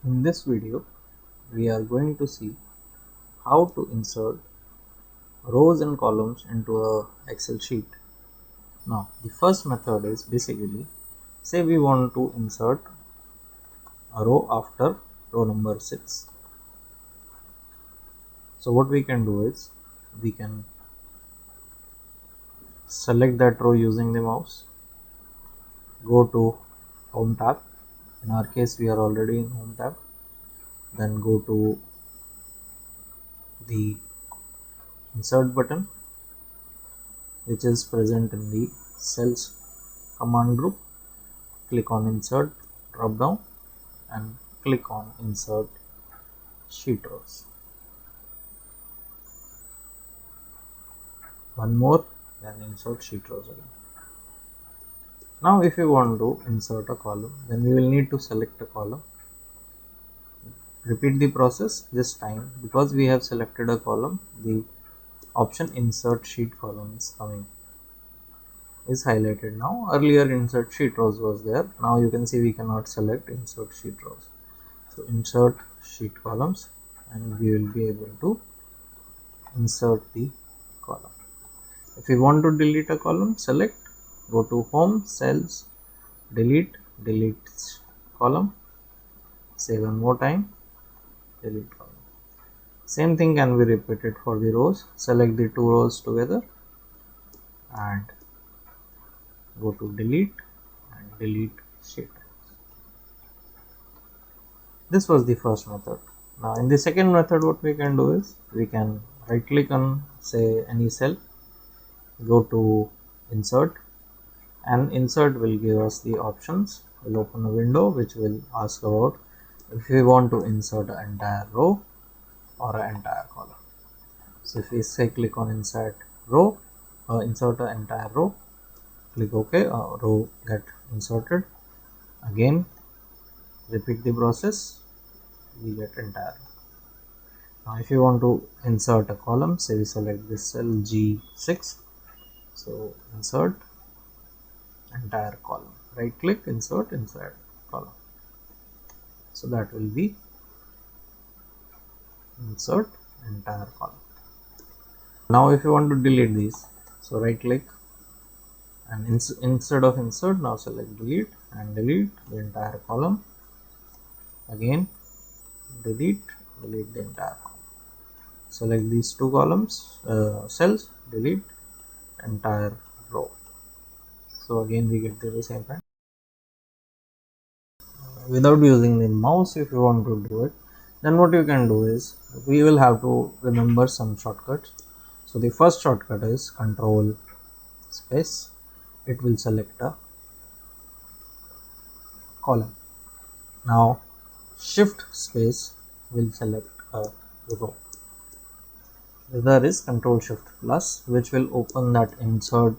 In this video, we are going to see how to insert rows and columns into a Excel sheet. Now, the first method is basically, say we want to insert a row after row number 6. So what we can do is, we can select that row using the mouse, go to Home tab. In our case, we are already in Home tab. Then go to the Insert button, which is present in the Cells command group. Click on Insert drop down and click on Insert Sheet Rows. One more, then Insert Sheet Rows again. Now if you want to insert a column, then we will need to select a column. Repeat the process this time. Because we have selected a column, the option Insert Sheet Column is highlighted now. Earlier Insert Sheet Rows was there. Now you can see we cannot select Insert Sheet Rows. So Insert Sheet Columns, and we will be able to insert the column. If you want to delete a column, select, go to Home, Cells, delete column, say one more time, delete column. Same thing can be repeated for the rows. Select the two rows together and go to delete and delete sheet. This was the first method. Now in the second method, what we can do is, we can right click on say any cell, go to insert, and insert will give us the options. We'll open a window which will ask about if we want to insert an entire row or an entire column. So if we say click on insert row, insert an entire row, click OK, row get inserted. Again repeat the process, we get entire. Now if you want to insert a column, say we select this cell G6, so insert entire column, right click, insert column. So that will be insert entire column. Now if you want to delete these, so right click and instead of insert, now select delete and delete the entire column. Again delete the entire column. Select these two columns, cells, delete entire row. So again we get the same thing. Without using the mouse, if you want to do it, then what you can do is, we will have to remember some shortcuts. So the first shortcut is Control space. It will select a column. Now Shift space will select a row. The other is Control Shift plus, which will open that insert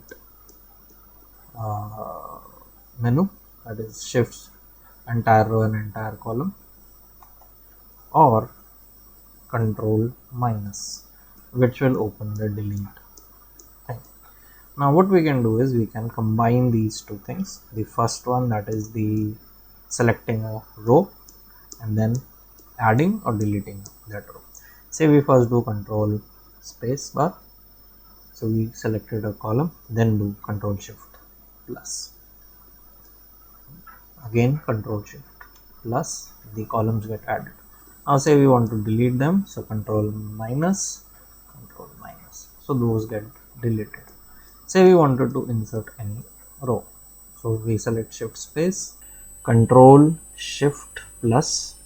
menu, that is shifts entire row and entire column, or Control minus, which will open the delete thing. Now what we can do is, we can combine these two things. The first one, that is the selecting a row and then adding or deleting that row. Say we first do Control space bar, so we selected a column, then do Control Shift plus, again Control Shift plus, the columns get added. Now say we want to delete them, so Control minus, so those get deleted. Say we wanted to insert any row, so we select Shift space, Control Shift plus,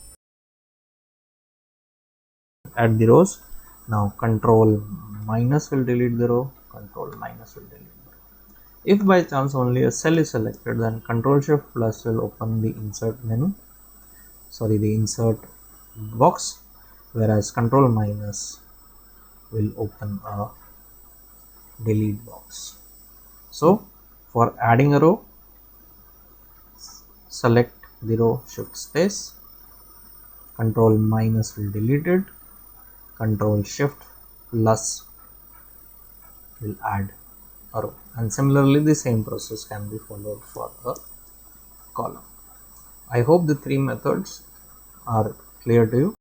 add the rows. Now Control minus will delete the row, Control minus will delete the row. If by chance only a cell is selected, then Control Shift plus will open the insert box, whereas Control minus will open a delete box. So for adding a row, select the row, Shift space, Control minus will delete it, Control Shift plus will add a row, and similarly the same process can be followed for a column. I hope the three methods are clear to you.